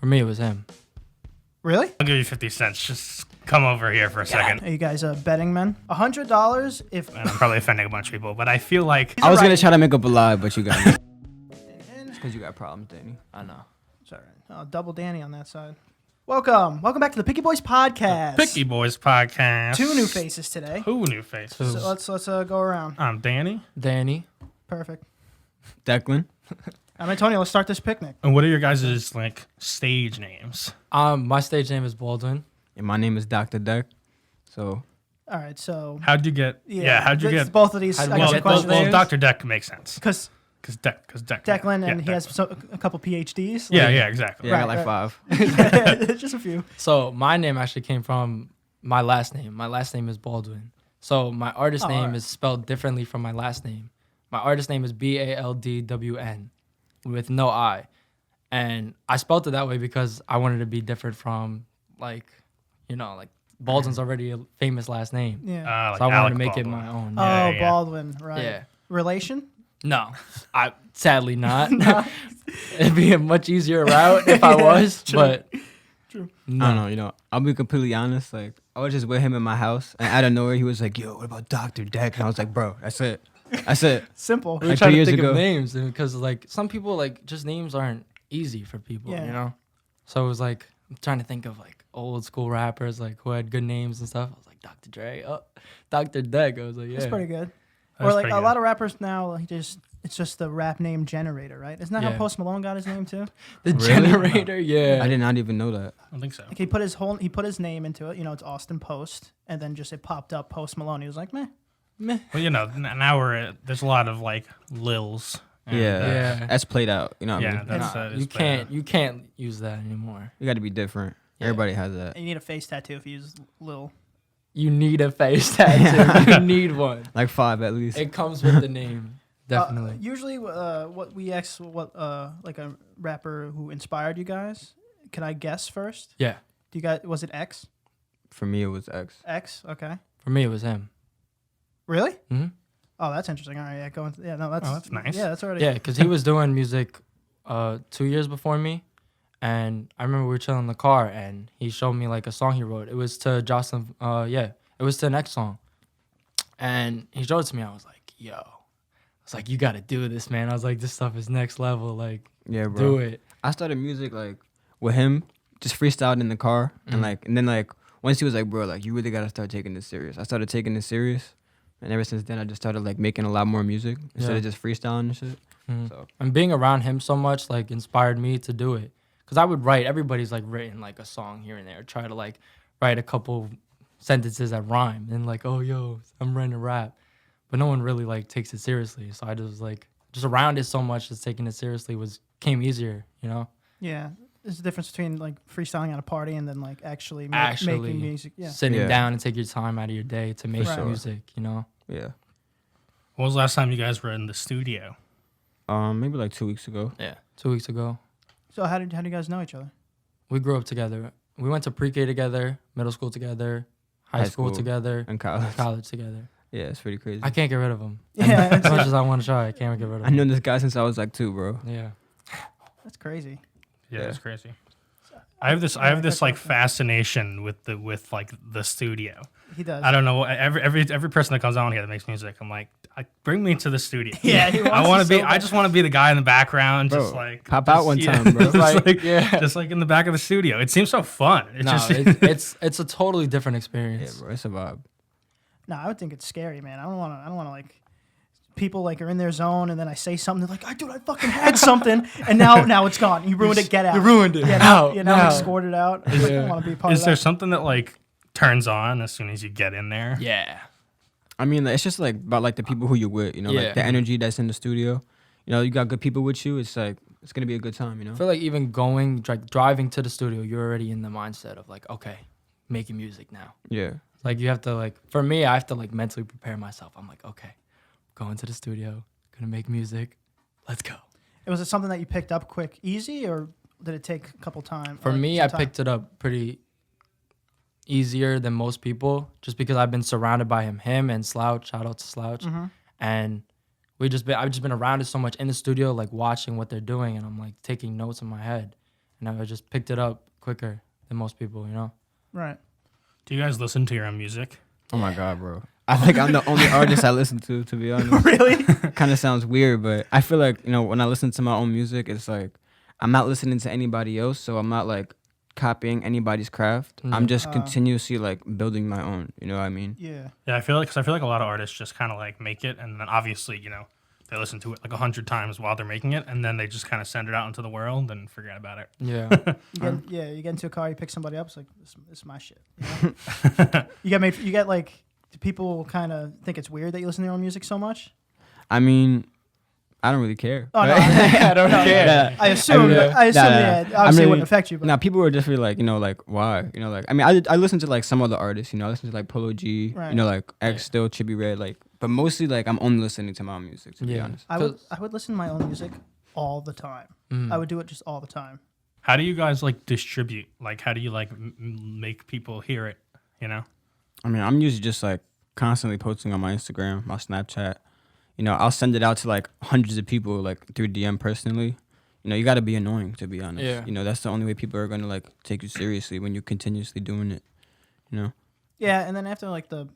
For me, it was him. Really? I'll give you 50 cents. Just come over here for a second. Are you guys betting men? $100 if... And I'm probably offending a bunch of people, but I feel like... I was going to try to make up a lie, but you got me. It's because you got problems, Danny. I know. Sorry. Double Danny on that side. Welcome back to the Picky Boys podcast. Picky Boys podcast. 2 new faces today. Who new faces? So let's go around. I'm Danny. Danny. Perfect. Declan. I'm Antonio. Let's start this picnic. And what are your guys' like stage names? My stage name is Baldwin. And my name is Doctor Dec. So, All right. So How'd you get? how'd you get? both of these? How'd I we guess get questions. those names? Dr. Dec makes sense. Because Because Declan and he has Declan. a couple PhDs. Yeah, exactly. yeah, I got Right, like 5. Just a few. So my name actually came from my last name. My last name is Baldwin. So my artist name is spelled differently from my last name. My artist name is Baldwn with no I. And I spelled it that way because I wanted to be different from like Baldwin's already a famous last name. Yeah. Like So I wanted Alec to make Baldwin. it my own. Yeah. Baldwin. Right. Yeah. Relation? No, sadly not. It'd be a much easier route if I was, but no. I don't know, I'll be completely honest. Like, I was just with him in my house, and out of nowhere, he was like, yo, what about Dr. Dec? And I was like, bro, that's it. That's it. Simple. We were Like trying 3 to years think ago. of names because like some people like just names aren't easy for people, Yeah. So it was like I'm trying to think of like old school rappers like who had good names and stuff. I was like Dr. Dre, Dr. Dec. I was like, yeah, That's pretty good. That's Or like pretty a good. lot of rappers now, it's just the rap name generator, right? Isn't that how Yeah. Post Malone got his name too? the Really? generator. Yeah, I did not even know that. I don't think so. Like he put his name into it. It's Austin Post, and then just it popped up Post Malone. He was like, meh. Well, now there's a lot of like Lils. And, Yeah. Yeah. That's played out. You know what I Yeah, mean? that's you can't use that anymore. You got to be different. Everybody has that. And you need a face tattoo if you use Lil. You need a face tattoo. You need one. Like 5 at least. It comes with the name, definitely. Usually, what we ask, like a rapper who inspired you guys. Can I guess first? Yeah, Do you guys? Was it X? For me, it was X. X. Okay. for me it was him. Really? Mm-hmm. Oh, that's interesting. All right, yeah, go into, yeah, no, that's nice. Yeah, that's already. Yeah, because he was doing music 2 years before me. And I remember we were chilling in the car, and he showed me like a song he wrote. It was to Jocelyn. It was to an X song, and he showed it to me. I was like, "Yo," I was like, "You got to do this, man." I was like, "This stuff is next level. Like, Yeah, bro. do it." I started music like with him, just freestyled in the car, and then once he was like, bro, like you really gotta start taking this serious. I started taking this serious, and ever since then I just started like making a lot more music instead of just freestyling and shit. So And being around him so much like inspired me to do it. Cause I would write. Everybody's like written like a song here and there. Try to like write a couple sentences that rhyme, and like, oh yo, I'm writing a rap, but no one really like takes it seriously. So I just like around it so much, just taking it seriously came easier, Yeah, there's a difference between like freestyling at a party and then like actually Actually making music. Yeah. Sitting Yeah. down and take your time out of your day to make sure. music, yeah, When was the last time you guys were in the studio? maybe like 2 weeks ago. Yeah. 2 weeks ago, So how do you guys know each other? we grew up together. We went to pre-K together, middle school together, high school school. together, In college. college together. Yeah, it's pretty crazy. I can't get rid of him. Yeah, As much as I want to try, I can't get rid of I him. known this guy since I was like 2, bro. Yeah. that's crazy. Yeah, Yeah. it's crazy. I have this like fascination with the studio. He does. I don't know. Every person that comes on here that makes music, I'm like, bring me to the studio. Yeah, he wants I want to to be. so I bad. just want to be the guy in the background, Bro, just like pop out one time, bro. just like, Yeah. just like in the back of the studio. It seems so fun. It's No, just it's a totally different Yeah, experience. bro, it's a vibe. No, I would think it's scary, man. I don't want to like people like are in their zone and then I say something they're like, I fucking had something and now it's gone. You ruined it. Get out. You ruined it. Yeah, Now, now now. escorted out. I don't want to be part Is of there that. something that like turns on as soon as you get in there? Yeah. I mean, like, it's just like about like the people who you're with, Yeah. like the energy that's in the studio. You got good people with you. It's like it's gonna be a good time, I feel like even driving to the studio, you're already in the mindset of like, okay, making music now. Yeah. Like you have to like, for me, I have to like mentally prepare myself. I'm like, okay, going to the studio, gonna make music, let's go. Was it something that you picked up quick, easy, or did it take a couple times? For me, I picked it up pretty easier than most people, just because I've been surrounded by him and Slouch. Shout out to Slouch, and I've just been around it so much in the studio, like watching what they're doing, and I'm like taking notes in my head, and I just picked it up quicker than most people, you know. Right. Do you guys listen to your own music? Oh my god, bro. I think I'm the only artist I listen to be honest. Really? Kind of sounds weird, but I feel like, when I listen to my own music, it's like I'm not listening to anybody else, so I'm not like copying anybody's craft. I'm just continuously like building my own, you know what I mean? Yeah. Yeah, I feel like a lot of artists just kind of like make it, and then obviously, they listen to it like 100 times while they're making it, and then they just kind of send it out into the world and forget about it. Yeah. You get into a car, you pick somebody up, it's like, this is my shit. You know? you get like, do people kind of think it's weird that you listen to your own music so much? I mean, I don't really care. Oh, no. I don't care. Yeah. I assume, obviously it wouldn't affect you. But Now people were just really like, like, why? I mean, I listen to like some other artists, I listen to like Polo G, Right. like X Still, Chibi Red, like, but mostly like I'm only listening to my own music, to be honest. I would listen to my own music all the time. I would do it just all the time. How do you guys like distribute? Like, how do you like make people hear it? I mean, I'm usually just like constantly posting on my Instagram, my Snapchat. I'll send it out to like hundreds of people like through DM personally. You got to be annoying, to be honest. Yeah. That's the only way people are going to like take you seriously, when you're continuously doing it, Yeah, and then after like the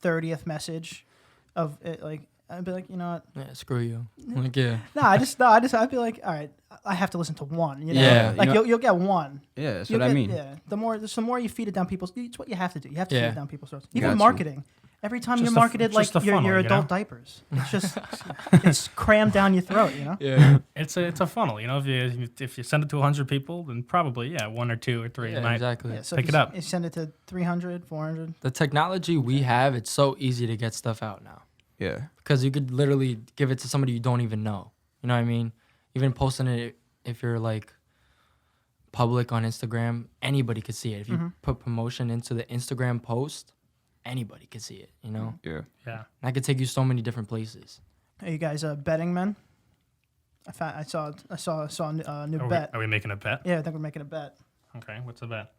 30th message of it, like, I'd be like, you know what? Yeah, screw you. Like, yeah. I'd be like, all right, I have to listen to one. Yeah. Like you'll get one. Yeah, that's You'll what I get- mean. Yeah, the more you feed it down people's, it's what you have to do. You have to feed Yeah. it down people's throats. Got Even you. marketing. Every time Just you're the- marketed just like the your funnel, adult diapers, it's just it's crammed down your throat. Yeah. It's a funnel. If you send it to 100 people, then probably one or two or three Yeah, might. exactly. Yeah, so Pick if it you, up. You send it to 300, 400. The technology we have, it's so easy to get stuff out now. Yeah. Because you could literally give it to somebody you don't even know. You know what I mean? Even posting it, if you're like public on Instagram, anybody could see it. If you put promotion into the Instagram post, anybody could see it, Yeah. Yeah. And that could take you so many different places. Are you guys betting men? I saw a new bet. Are we making a bet? Yeah, I think we're making a bet. Okay. What's the bet?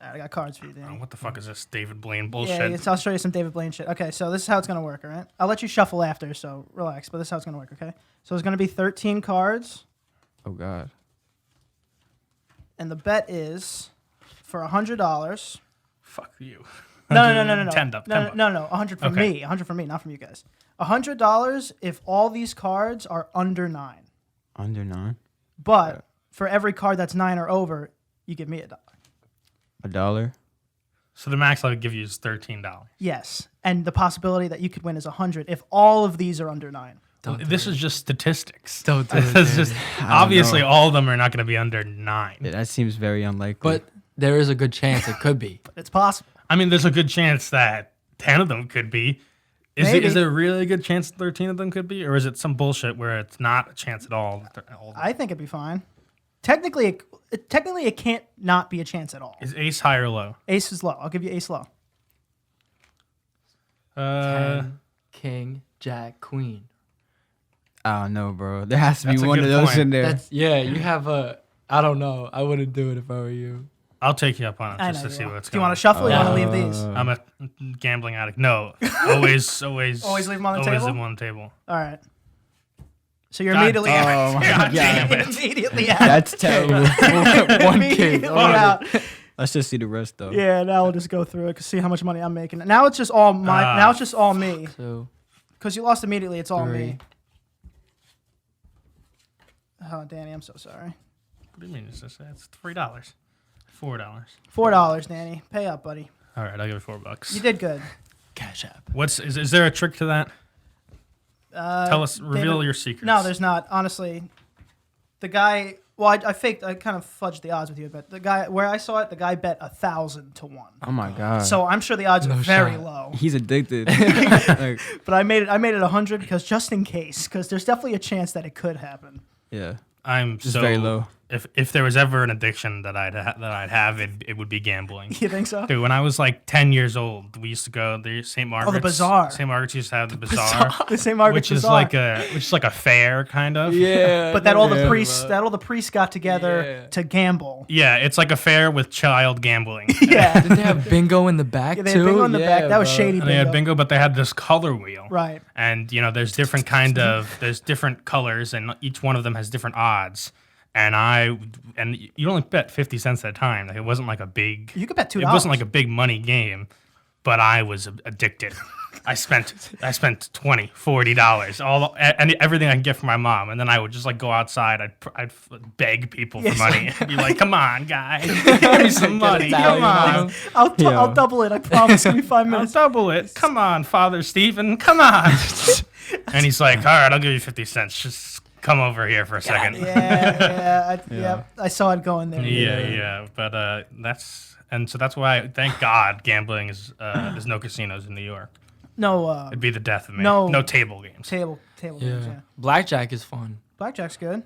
I got cards for you, Danny. What the fuck is this David Blaine Yeah, bullshit? I'll show you some David Blaine shit. Okay, so this is how it's gonna work, all right? I'll let you shuffle after, so relax. But this is how it's gonna work, okay? So there's gonna be 13 cards, Oh God. and the bet is for $100. Fuck you. No. 10 up. No. 100 from Okay. me. 100 from me, not from you guys. $100 if all these cards are under 9. Under 9. But for every card that's 9 or over, you give me $1. $1. So the max I would give you is $13. Yes, and the possibility that you could win is 100 if all of these are under 9. This is just statistics. Don't do it, This is just obviously know. all of them are not going to be under 9. Yeah, that seems very unlikely. But there is a good chance it could be. But it's possible. I mean, there's a good chance that 10 of them could be. Maybe. Is there really a good chance 13 of them could be, or is it some bullshit where it's not a chance at all? I think it'd be fine. Technically, it can't not be a chance at all. Is ace high or low? Ace is low. I'll give you ace low. 10, king, jack, queen. I don't know, bro. There has to be That's a one of good those point. in there. That's you have a. I don't know. I wouldn't do it if I were you. I'll take you up on it I just know to you see will. what's Do you going want to shuffle or you want to Uh, leave these? I'm a gambling addict. No, always Always leave them on the always table? leave them on the table. All right. So you're God immediately damn out. it. God damn it. Immediately out. That's terrible. One king. Immediately out. Let's just see the rest though. Yeah, now we'll just go through it to see how much money I'm making. Now it's just all my. Ah. Now it's just all me. 2, Because you lost immediately, it's all 3. me. Oh, Danny, I'm so sorry. What do you mean? It's $3, $4. $4, Danny. Pay up, buddy. All right, I'll give you $4. You did good. Cash app. Is there a trick to that? Tell us, reveal David- your secrets. No, there's not. Honestly, the guy. Well, I faked. I kind of fudged the odds with you, but the guy where I saw it, the guy bet 1,000 to 1. Oh my God. So I'm sure the odds are No very shot. low. He's addicted. Like, But I made it 100 because just in case, because there's definitely a chance that it could happen. yeah. I'm Just so very low. If there was ever an addiction that I'd have, it would be gambling. You think so? Dude, when I was like 10 years old, we used to go to St. Margaret's. bazaar. St. Margaret's used to have the bazaar, The same Margaret's which is Bazaar. like a fair kind of. Yeah. But that all the yeah, priests, bro. that all the priests got together Yeah. to gamble. Yeah, it's like a fair with child gambling. Yeah. Did they have bingo in the back Yeah, they too? had bingo in the back. That was bro. shady. And they had bingo, but they had this color wheel. Right. And there's different colors, and each one of them has different odds. and you only bet 50 cents at a time. Like, it wasn't like a big. You could bet $2. It wasn't like a big money game, but I was addicted. I spent $20, $40, and everything I could get from my mom, and then I would just like go outside. I'd beg people for money. I'd be like, "Come on, guys, give me some money. Come on, I'll double it. I promise. Give me 5 I'll minutes. double it. Come on, Father Stephen. Come on." And he's like, "All right, I'll give you 50 cents. Just come over here for a second." I saw it going there. Yeah. But that's why, thank God, gambling is there's no casinos in New York. No. It'd be the death of me. No. No table games. Table games. Yeah. Blackjack is fun. Blackjack's good.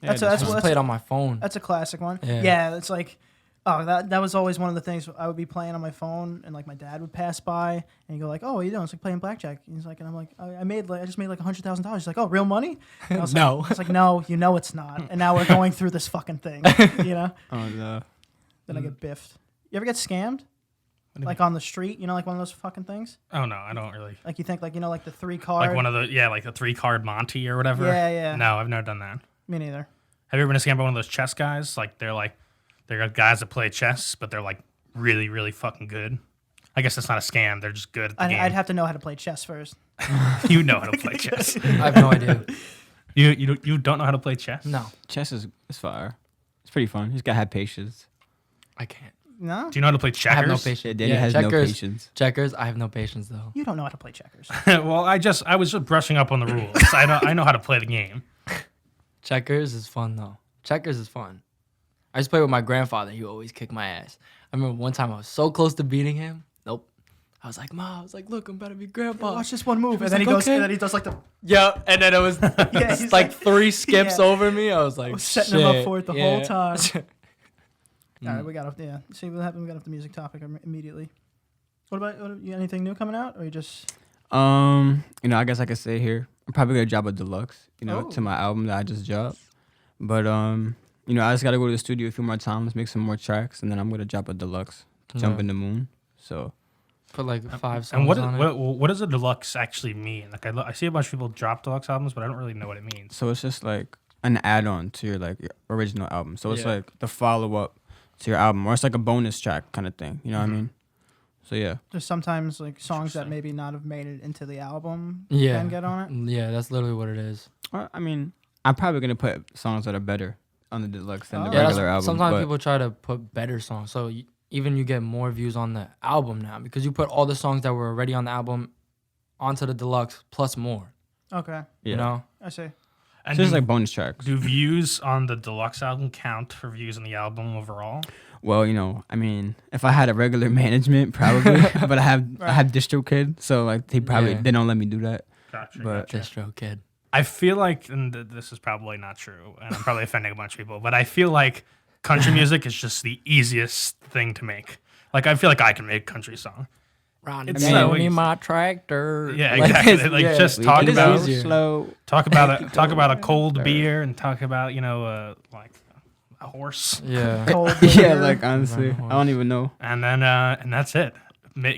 Yeah, That's I just play it on my phone. That's a classic one. Yeah. Yeah, it's like, that was always one of the things I would be playing on my phone, and like my dad would pass by, and he'd go like, "Oh, what are you doing?" It's like playing blackjack. And he's like, and I'm like, I just made like $100,000. He's like, "Oh, real money?" And I was No. Like, I was like, "No, you know it's not." And now we're going through this fucking thing, you know. Oh no. Then I get biffed. You ever get scammed? Like on the street, like one of those fucking things. Oh no, I don't really. Like you think like like the 3 card. Like one of the like the 3-card Monty or whatever. Yeah. No, I've never done that. Me neither. Have you ever been scammed by one of those chess guys? They're guys that play chess, but they're like really, really fucking good. I guess that's not a scam. They're just good at the game. I'd have to know how to play chess first. You know how to play chess. I have no idea. You don't know how to play chess? No, Chess is fire. It's pretty fun. You just gotta have patience. I can't. No, Do you know how to play checkers? I have no Yeah, patience. Danny has no patience. Checkers, I have no patience though. you don't know how to play checkers. Well, I was just brushing up on the rules. I know how to play the game. Checkers is fun though. Checkers is fun. I used to play with my grandfather. He would always kick my ass. I remember one time I was so close to beating him. Nope. I was like, "Ma," I was like, "Look, I'm about to be grandpa." Watch this one move, was and then like, he goes, okay. and then he does like the Yeah, and then it was he's like like- 3 skips yeah. over me. I was like, was setting him up shit. for it the whole Yeah. time. All right, we got off. Yeah, see what happened. We got off the music topic immediately. What about you? Anything new coming out, or you just? I guess I could say here, I'm probably gonna drop a deluxe, Oh. to my album that I just dropped. But I just gotta go to the studio a few more times, make some more tracks, and then I'm gonna drop a deluxe, Jump Yeah. in the Moon. So Put like 5 songs And on it. what does a deluxe actually mean? Like I see a bunch of people drop deluxe albums, but I don't really know what it means. it's just like an add-on to your your original album. So it's Yeah. like the follow-up to your album, or it's like a bonus track kind of thing. You know what I mean? So yeah. There's sometimes like songs that maybe not have made it into the album Yeah. can get on it. Yeah, that's literally what it is. I'm probably gonna put songs that are better on the deluxe than the Yeah, regular album. Sometimes but people try to put better songs. So even you get more views on the album now because you put all the songs that were already on the album onto the deluxe plus more. Okay, yeah. You know? I see. And So it's like bonus tracks. do views on the deluxe album count for views on the album overall? Well, if I had a regular management, probably, but I have DistroKid, so like they don't let me do that. Gotcha. But Distro Kid. I feel like, and this is probably not true, and I'm probably offending a bunch of people, but I feel like country music is just the easiest thing to make. Like, I feel like I can make a country song. Ronnie, It's so me easy. my tractor. Yeah, Like, exactly. it's- Like, yeah. just we talk can about- go easier. slow. Talk about a cold beer and talk about like a horse, Yeah. Cold Yeah, beer. like honestly, I don't even know. and then and that's it.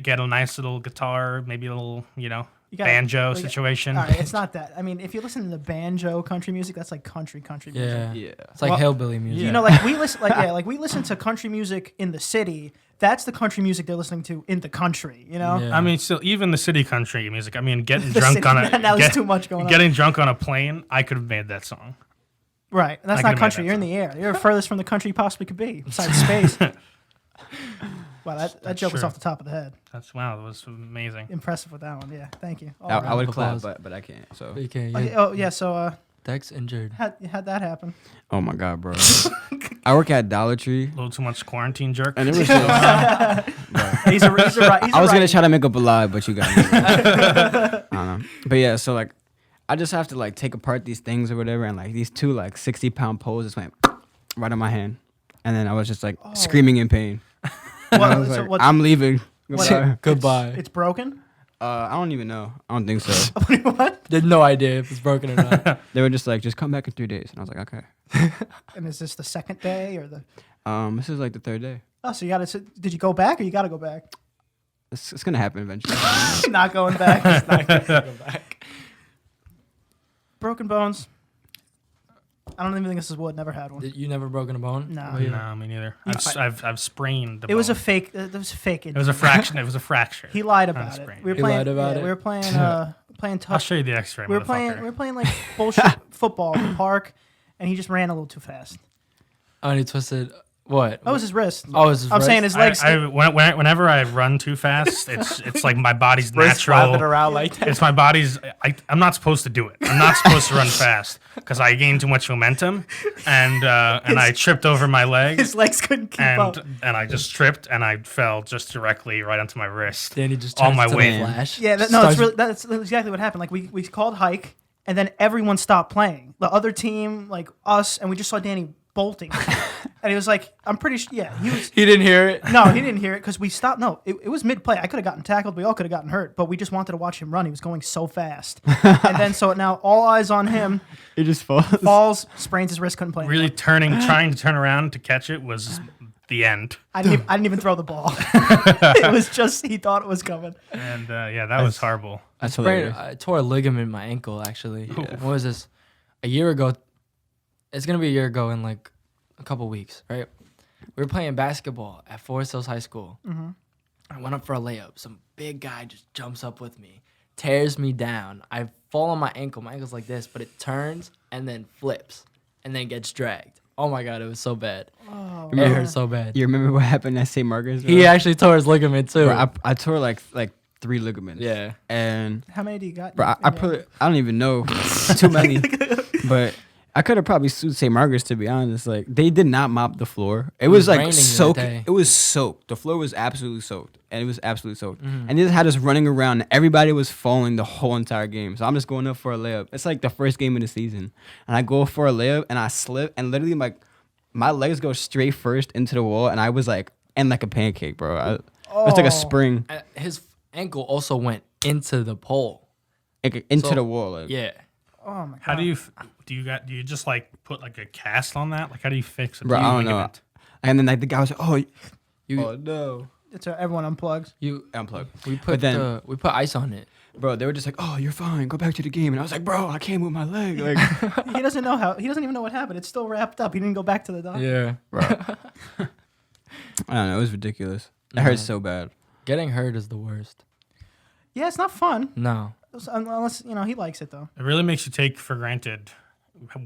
Get a nice little guitar, maybe a little You gotta- banjo we got- situation. All right, it's not that. I mean, if you listen to the banjo country music, that's like country music. Yeah. Yeah. It's like Well, hillbilly music. You know, like we listen, we listen to country music in the city. That's the country music they're listening to in the country. You know, Yeah. I mean, still, even the city country music. I mean, getting The drunk city- on a now there's too much going on. Getting drunk on a plane, I could have made that song. Right. That's I not could've made country. that You're in the air. You're furthest from the country you possibly could be, besides space. Wow, that joke was true. off the top of the head. That was amazing. Impressive with that one. Yeah, thank you. All I around. would clap, applause. but I can't. So. You can't. Okay, oh yeah, so Dex injured. had that happen. Oh my god, bro. I work at Dollar Tree, A little too much quarantine jerk. and it was just. He's a right. I was gonna try to make up a lie, but you got me. I don't know. But yeah, so like, I just have to like take apart these things or whatever, and like these two like 60-pound poles just went right on my hand, and then I was just like screaming in pain. And I was like, I'm leaving. Goodbye. Goodbye. It's broken. I don't even know. I don't think so. What? There's no idea if it's broken or not. They were just like, just come back in 3 days, and I was like, okay. And is this the second day or the? This is like the 3rd day. Oh, so you got to? Did you go back or you got to go back? It's gonna happen eventually. Not going back. Go back. Broken bones. I don't even think this is wood. Never had one. You never broken a bone? No. Oh, yeah. No, me neither. I've sprained. The It was a bone. fake. It was fake. It was a fraction. It was a fracture. He lied Not a about it. sprain. We were He playing. lied about it? We were playing. Playing I'll touch. show you the X-ray. We were playing. motherfucker. We were playing like bullshit football in the park, and he just ran a little too fast. Oh, and he twisted. What? That was his wrist. Oh, it was his I'm wrist? saying his legs. Whenever I run too fast, it's like my body's Wrist flapping natural. around like that. It's my body's. I'm not supposed to do it. I'm not supposed to run fast because I gained too much momentum, and I tripped over my leg, his legs couldn't keep up. and I just tripped and I fell just directly right onto my wrist. Danny just all turns my to weight. the Flash. Yeah, Starts- that's exactly what happened. Like we called hike, and then everyone stopped playing. The other team, like us, and we just saw Danny bolting, and he was like, "I'm pretty sure." Yeah, he was. He didn't hear it. No, he didn't hear it because we stopped. No, it was mid play. I could have gotten tackled. We all could have gotten hurt, but we just wanted to watch him run. He was going so fast, and then so now all eyes on him. He just falls. Falls, sprains his wrist, couldn't play. Really anymore. trying to turn around to catch it was the end. I didn't even throw the ball. It was just he thought it was coming. And that was horrible. That's Sprained- hilarious. I tore a ligament in my ankle, actually. What was this? A year ago. It's going to be a year ago in like a couple weeks, right? We were playing basketball at Forest Hills High School. Mm-hmm. I went up for a layup. Some big guy just jumps up with me, tears me down. I fall on my ankle. My ankle's like this, but it turns and then flips and then gets dragged. Oh my God, it was so bad. Oh, It hurt so bad. You remember what happened at St. Margaret's? He actually tore his ligament too. Bro, I tore like 3 ligaments. Yeah. And How many do you got? bro, I don't even know too many, but I could have probably sued St. Margaret's, to be honest. Like, they did not mop the floor. It was like raining that soaked. day. It was soaked. The floor was absolutely soaked, and it was absolutely soaked. And they just had us running around. And everybody was falling the whole entire game. So I'm just going up for a layup. It's like the first game of the season, and I go for a layup, and I slip, and literally my legs go straight first into the wall, and I was like, and like a pancake, bro. It was like a spring His ankle also went into the pole. into So- the wall. Like, Yeah. Oh my God. How do you just like put like a cast on that? Like how do you fix it? bro, I don't know. And then like the guy was like, "Oh, You no." It's everyone unplugs. Unplug. we But put then- we put ice on it. Bro, they were just like, "Oh, you're fine. Go back to the game." And I was like, "Bro, I can't move my leg." Like, He doesn't know how. He doesn't even know what happened. It's still wrapped up. He didn't go back to the doctor. Yeah. bro. I don't know. It was ridiculous. It hurt so bad. Getting hurt is the worst. Yeah, it's not fun. No. Unless he likes it though. It really makes you take for granted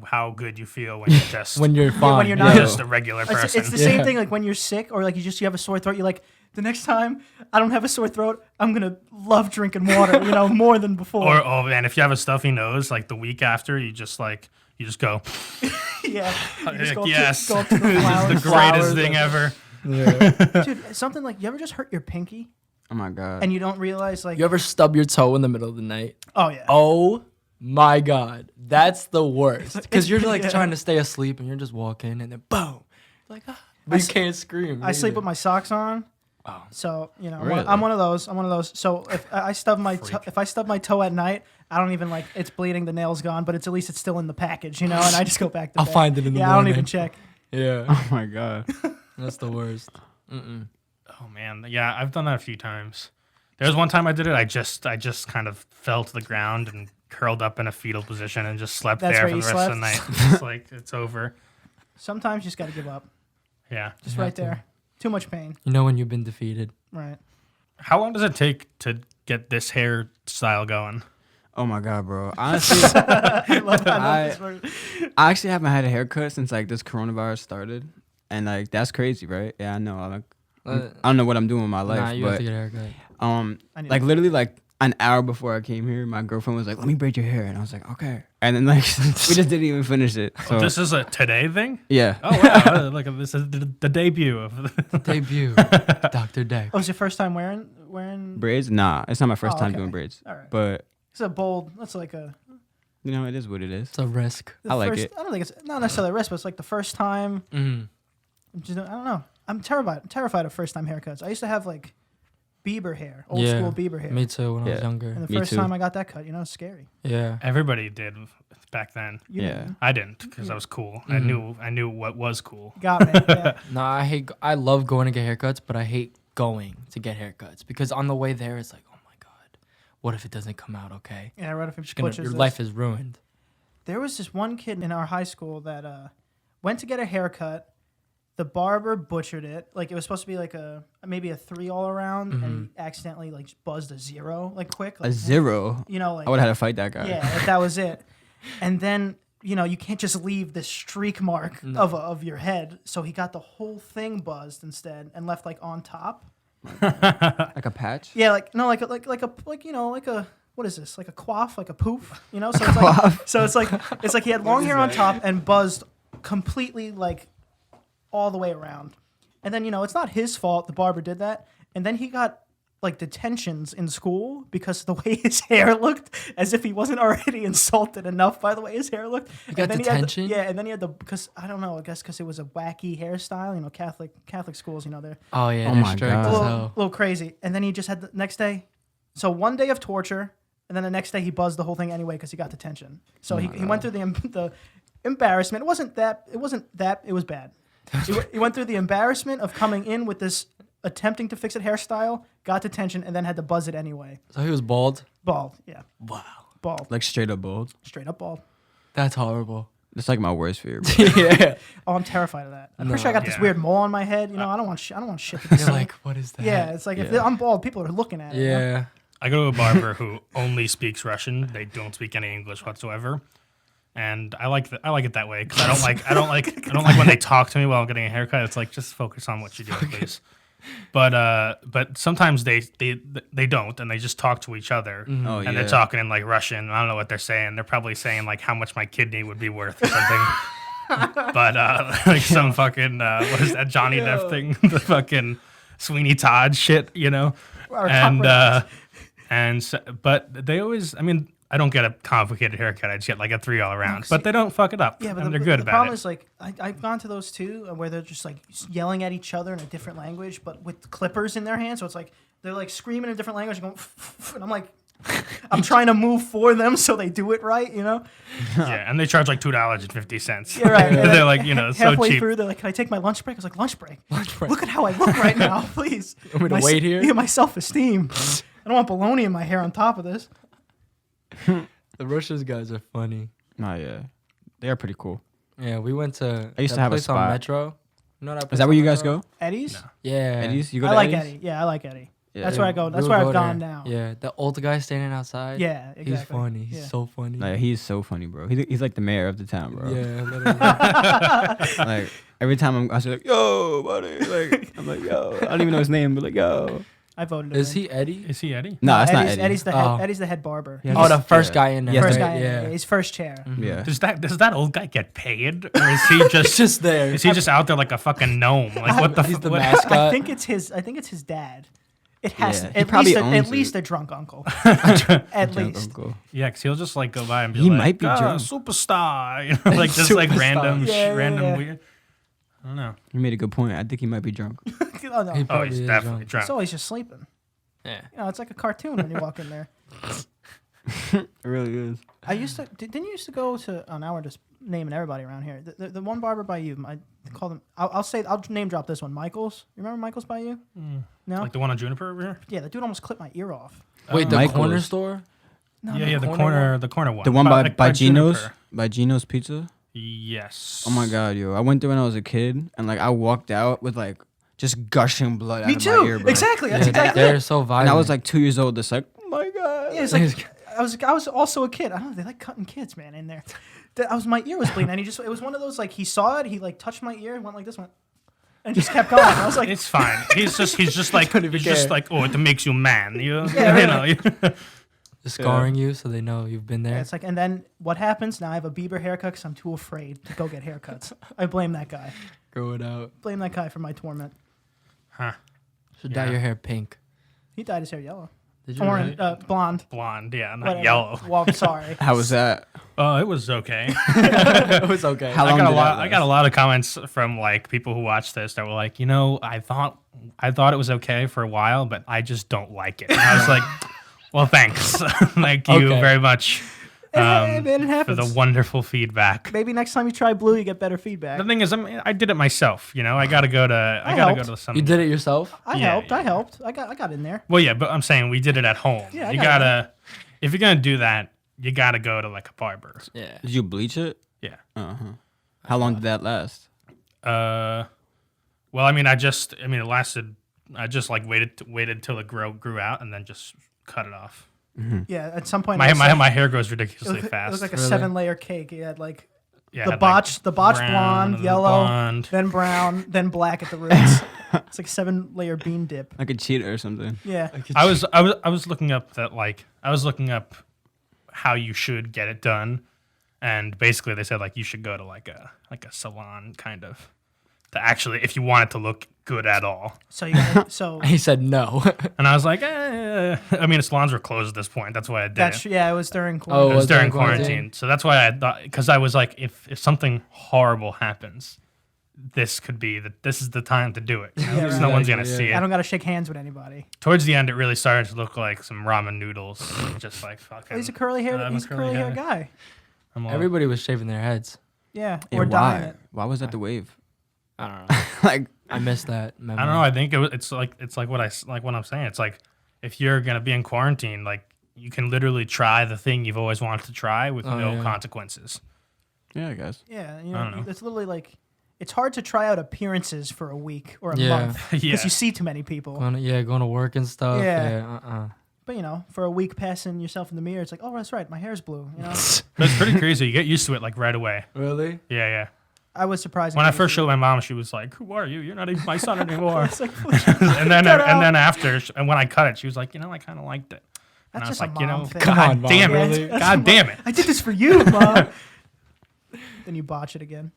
how good you feel when you're just When you're fine. when you're not- just a regular It's, person. it's the same Yeah. thing like when you're sick or like you have a sore throat. You're like, the next time I don't have a sore throat, I'm gonna love drinking water. More than before. Or oh man, if you have a stuffy nose, like the week after, you just go. yeah. You just go up Yes, to, go up to the this is flowers. the greatest thing ever. Yeah. Dude, something like you ever just hurt your pinky Oh my god. and you don't realize like You ever stub your toe in the middle of the night? oh yeah. Oh my God. That's the worst. Because you're like yeah. trying to stay asleep and you're just walking and then boom. Like, but you can't scream. I sleep either. with my socks on. Oh. So Really? I'm one of those. So if I stub my if I stub my toe at night, I don't even like it's bleeding, the nail's gone, but at least it's still in the package, and I just go back to I'll bed. find it in the I don't morning. even check. Yeah. Oh my god. That's the worst. Mm-mm. Oh man, yeah, I've done that a few times. There was one time I did it. I just kind of fell to the ground and curled up in a fetal position and just slept That's there where for the you rest of the night. It's like it's over. Sometimes you just got to give up. Yeah. Just You right have to. there. Too much pain. You know when you've been defeated. Right. How long does it take to get this hairstyle going? Oh my god, bro. Honestly, I love this word. I actually haven't had a haircut since like this coronavirus started, and like that's crazy, right? Yeah, I know. I don't know what I'm doing with my life, Nah, you have but to get a haircut. I need like to- literally like an hour before I came here, my girlfriend was like, "Let me braid your hair," and I was like, "Okay." And then like we just didn't even finish it. So This is a today thing. yeah. Oh wow! Look, this is the debut of. Debut. Dr. Dec. Oh, it's your first time wearing Braids? Nah, it's not my first Oh, time okay. doing braids. All right. But It's a bold. That's like a. you know, it is what it is. It's a risk. the I like first, it. I don't think it's not necessarily a risk, but it's like the first time. Mm. I don't know. I'm terrified of first time haircuts. I used to have like Bieber hair, old Yeah, school Bieber hair. Me too when I was Yeah. younger. And the Me first too. time I got that cut, it's scary. Yeah. Everybody did back then. You Yeah. I didn't because I was cool. Mhm. I knew what was cool. got me. Yeah. No, I love going to get haircuts, but I hate going to get haircuts because on the way there it's like, oh my God, what if it doesn't come out okay? Yeah, right. If it Just gonna, butchers your this. life is ruined. There was this one kid in our high school that went to get a haircut. The barber butchered it. Like it was supposed to be like maybe a 3 all around, and he accidentally like buzzed a 0 like quick. Like, A 0. You know, like I would have had to fight that guy. yeah, like, that was it. And then you can't just leave this streak mark of your head. So he got the whole thing buzzed instead and left like on top. Like a patch. Yeah, like no, like a what is this? Like a coif, like a poof, you know? So it's like he had long hair on top and buzzed completely like all the way around. And then, it's not his fault the barber did that. And then he got like detentions in school because of the way his hair looked, as if he wasn't already insulted enough by the way his hair looked. He got detention? And then he had because I don't know, I guess because it was a wacky hairstyle, Catholic schools, they're Oh yeah, Oh they're my strict God. as a hell. little crazy. And then he just had the next day. So one day of torture, and then the next day he buzzed the whole thing anyway because he got detention. So he went through the embarrassment. It wasn't that. It was bad. He went through the embarrassment of coming in with this attempting to fix it hairstyle, got detention, and then had to buzz it anyway. So he was bald. Bald, yeah. Wow, Bald. Like straight up bald. Straight up bald. that's horrible. That's like my worst fear, bro. Yeah, Oh, I'm terrified of that. I'm No. pretty sure I got this Yeah. weird mole on my head. I don't want shit to be you're seen. like, what is that? Yeah, it's like if Yeah. I'm bald, people are looking at it. yeah. I go to a barber who only speaks Russian. They don't speak any English whatsoever, and I like it that way because I don't like when they talk to me while I'm getting a haircut. It's like just focus on what you're doing, please. But sometimes they don't, and they just talk to each other, Oh, and they're talking in like Russian. I don't know what they're saying. They're probably saying like how much my kidney would be worth or something. But like some fucking what is that Johnny Depp thing? The fucking Sweeney Todd shit, Or but they always, I don't get a complicated haircut. I just get like a 3 all around. see- But they don't fuck it up. Yeah, but and the they're good the about problem it. is like I've gone to those too, where they're just like yelling at each other in a different language, but with clippers in their hands. So it's like they're like screaming in a different language, and going, and I'm like, I'm trying to move for them so they do it right, Yeah, and they charge like $2.50. Yeah, right. And They're then like, so halfway cheap. through, they're like, "Can I take my lunch break?" I was like, "Lunch break? Lunch break. Look at how I look right now, please." Want me to wait here? Yeah, my self-esteem. I don't want baloney in my hair on top of this. The Russia's guys are funny. Oh yeah, they are pretty cool. Yeah, we went to. I used that to have a place on spot. Metro. You know that place Is that on where you guys Metro? go? Eddie's? No. Yeah. Eddie's? You go I to like Eddie's? Eddie. Yeah, I like Eddie. Yeah. That's where I go. That's We'll where go I've gone there. now. Yeah, the old guy standing outside. Yeah, exactly. He's funny. He's Yeah. so funny. Like he's so funny, bro. He's like the mayor of the town, bro. Yeah, literally. Like every time I say like, "Yo, buddy," like I'm like, "Yo," I don't even know his name, but like, "Yo." I voted. Is him. he Eddie? Is he Eddie? No, it's not Eddie's, Eddie. Eddie's the head. Oh. Eddie's the head barber. Yeah. Oh, the first Yeah. guy in there. Yes, First right? guy. Yeah. His first chair. Yeah. Does that old guy get paid, or is he just Just there. Is he just out there like a fucking gnome? Like what the? He's the what- mascot. I think it's his dad. It has Yeah, to, he probably at owns least it. a drunk uncle. At Drunk least. uncle. Yeah, because he'll just like go by and be He like, might be drunk. superstar, like just like Superstar. random, Yeah, random yeah. weird. I don't know. You made a good point. I think he might be drunk. Oh no. He Oh, probably he's is definitely drunk. drunk. It's always just sleeping. Yeah. It's like a cartoon when you walk in there. It really is. I used to. Didn't you used to go to? Oh, now we're just naming everybody around here. The one barber by you. I call them. I'll name drop this one. Michaels. You remember Michaels by you? No. Like the one on Juniper over here. Yeah, the dude almost clipped my ear off. Wait, the Michael's. corner store? No, Yeah, no, yeah, the corner corner one. The one like, by Gino's, Juniper. by Gino's Pizza. Yes. Oh my god, yo! I went there when I was a kid, and like I walked out with like just gushing blood Me out too. of my ear, bro. Exactly. That's Yeah, exactly. they're It. so violent. And I was like 2 years old. Just like, oh my god. Yeah, it's like I was also a kid. I don't know. They like cutting kids, man, in there. My ear was bleeding, and it was one of those like he saw it, he like touched my ear, and went like this, and just kept going. I was like, It's fine. He's just like Couldn't even he's just care. like, oh, it makes you man. You Yeah, you know. Just scarring you so they know you've been there. yeah, it's like, and then what happens? Now I have a Bieber haircut because I'm too afraid to go get haircuts. I blame that guy. Grow it out. Blame that guy for my torment. Huh. Should dye Yeah. your hair pink. He dyed his hair yellow, Did you orange, really? blonde. Blonde, yeah, not Whatever. yellow. Well, I'm sorry. How was that? Oh, it was okay. It was okay. How I long got a did lot. that I got a last? lot of comments from like people who watched this that were like, I thought it was okay for a while, but I just don't like it. And I was like, well, thanks. Thank you Okay. very much Hey, man, it for happens. the wonderful feedback. Maybe next time you try blue, you get better feedback. The thing is, I did it myself. I gotta go helped. to some. You did it yourself? I Yeah, helped. yeah. I helped. I got in there. Well, yeah, but I'm saying we did it at home. Yeah, I you got gotta, if you're gonna do that, you got to go to like a barber. Yeah. Did you bleach it? Yeah. How long did that last? Well, I mean, it lasted. I just like waited till it grew out and then just cut it off. Yeah, at some point, My hair grows it ridiculously was, fast. it was like a Really? 7-layer cake. It had like Yeah, the it had, botched brown blonde, and yellow, blonde. then brown, then black at the roots. It's like a 7-layer bean dip. Like a cheetah or something. Yeah. I was looking up how you should get it done, and basically they said like you should go to like a salon kind of to actually if you want it to look good at all. So you got He said no. And I was like, I mean, salons were closed at this point. That's why I did it. it was during Oh, quarantine. It was during during quarantine? quarantine, so that's why I thought because I was like, if something horrible happens, this is the time to do it. You know? Yeah, 'Cause right. no one's gonna Exactly, see I it. don't got to shake hands with anybody. Towards the end, it really started to look like some ramen noodles, just like fucking. He's a curly hair. I'm a He's a curly hair guy. I'm all- Everybody was shaving their heads. Yeah, Yeah, or dyeing why? it. Why was that the wave? I don't know. Like, I missed that. I don't know. I think it's like what I'm saying. It's like if you're gonna be in quarantine, like you can literally try the thing you've always wanted to try with Oh, no yeah. consequences. yeah, I guess. Yeah, I don't know. it's literally like it's hard to try out appearances for a week or a Yeah. month because Yeah. you see too many people. going to work and stuff. Yeah. Yeah. But for a week passing yourself in the mirror, it's like, oh, that's right, my hair's blue. But it's pretty crazy. You get used to it like right away. Really? Yeah, yeah. I was surprised When I first showed my mom, she was like, "Who are you? You're not even my son anymore." It's like, and then Get out. and then after, and when I cut it, she was like, I kind of liked it. And That's I was just a like, mom thing. Come God on, Mom, damn it, really? God damn it. I did this for you, mom. Then you botch it again.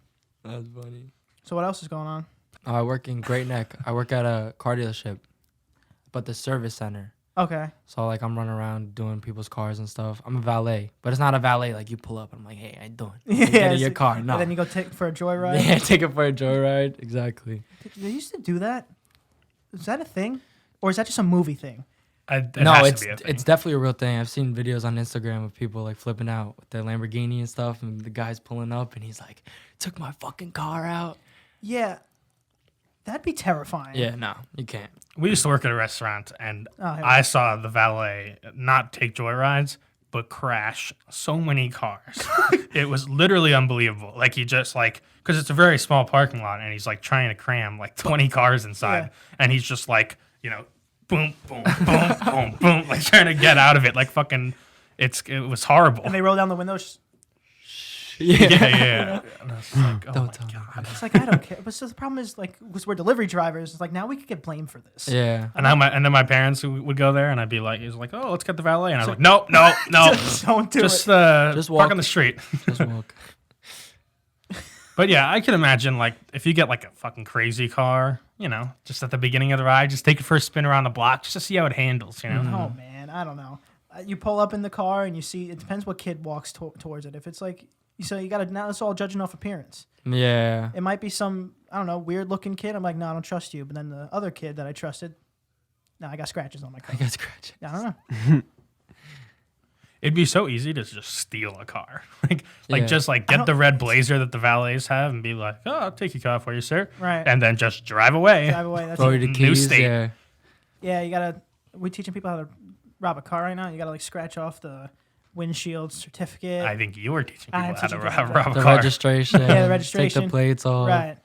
That's funny. So what else is going on? I work in Great Neck. I work at a car dealership, but the service center. Okay. So like I'm running around doing people's cars and stuff. I'm a valet, but it's not a valet like you pull up and I'm like, hey, how you doing? Yeah, Get in it's your like- car. No. And then you go take for a joyride. Yeah, take it for a joyride. Exactly. They used to do that. Is that a thing, or is that just a movie thing? No, has it's to be a thing. it's definitely a real thing. I've seen videos on Instagram of people like flipping out with their Lamborghini and stuff, and the guy's pulling up and he's like, took my fucking car out. Yeah, that'd be terrifying. Yeah, no, you can't. We used to work at a restaurant, and Oh, yeah. I saw the valet not take joyrides, but crash so many cars. It was literally unbelievable. Like he just because it's a very small parking lot, and he's like trying to cram like 20 cars inside, and he's just like boom, boom, boom, boom, boom, like trying to get out of it. Like fucking, it was horrible. And they roll down the windows. Yeah. And I was like, oh Don't my tell me. god. It's like I don't care. But so the problem is because we're delivery drivers. It's like now we could get blamed for this. Yeah. And then my parents would go there, and I'd be like, he's like, oh, let's get the valet, and I was like, no, Don't do just it. Just park walk. on the street. Just walk. But yeah, I can imagine like if you get like a fucking crazy car, just at the beginning of the ride, just take it for a spin around the block just to see how it handles, Oh man, I don't know. You pull up in the car and you see. It depends what kid walks towards it. If it's like so, you gotta now. It's all judging off appearance. Yeah. It might be some I don't know weird looking kid. I'm like, no, I don't trust you. But then the other kid that I trusted, no, I got scratches on my car. I got scratches. I don't know. It'd be so easy to just steal a car, Yeah. just like get the red Blazer that the valets have and be like, oh, I'll take your car for you, sir, Right. and then just drive away. Drive away. That's Throw it. you the New keys. state. Yeah. Yeah, you gotta. We're teaching people how to rob a car right now. You gotta like scratch off the windshield certificate. I think you were teaching I people am how to teaching rob people a The car. registration. Yeah, the Take registration. the plates off. Right.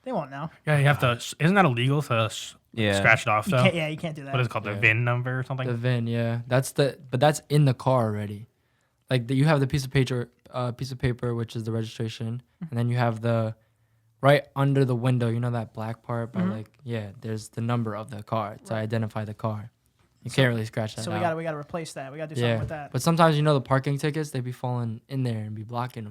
They won't know. Yeah, you have to. Isn't that illegal to Yeah. scratch it off You though? can't. Yeah, you can't do that. What is it called? The Yeah. VIN number or something? The VIN, yeah. But that's in the car already. Like you have the piece of paper, which is the registration, and then you have the right under the window. You know that black part, by there's the number of the car to identify the car. You can't really scratch that So out. we gotta replace that. We gotta do something with that. But sometimes the parking tickets they be falling in there and be blocking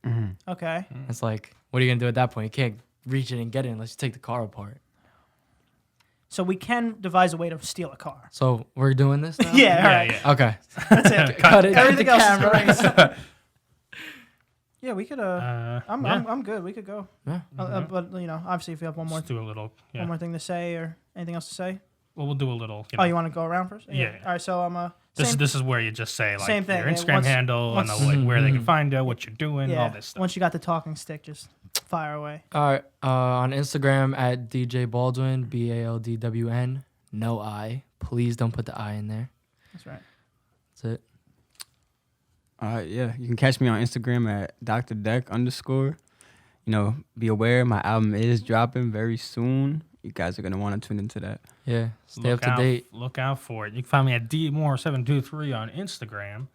them. Okay. It's like, what are you gonna do at that point? You can't reach it and get it unless you take the car apart. So we can devise a way to steal a car. So we're doing this now. Yeah. All Yeah, right. yeah. Okay. That's it. Cut it. Everything Cut else the is camera. erased. Yeah, we could. Yeah. I'm good. We could go. Yeah. But obviously, if you have one Let's do a little. Yeah. more thing to say or anything else to say. Well, we'll do a little. Oh, you want to go around first? Yeah. All right. So I'm This is where you just say like Same thing, your yeah, Instagram once- handle once- and where they can find you, what you're doing, yeah. all this stuff. Once you got the talking stick, just fire away. All right. On Instagram at DJ Baldwin, BALDWN, no I. Please don't put the I in there. That's right. That's it. Yeah, you can catch me on Instagram at Doctor Dec _. You know, be aware my album is dropping very soon. You guys are gonna want to tune into that. Yeah, stay up to date. Look out for it. You can find me at dmore723 on Instagram.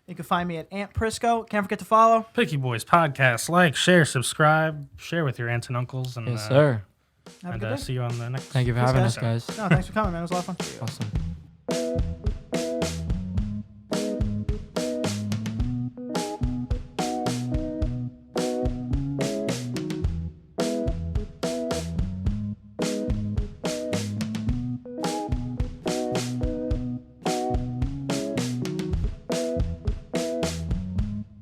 You can find me at Aunt Prisco. Can't forget to follow Picky Boys Podcast. Like, share, subscribe, share with your aunts and uncles. And, Yes, sir. Have a good day. see you on the next. Thank you for having us, guys. No, thanks for coming, man. It was a lot of fun. Awesome.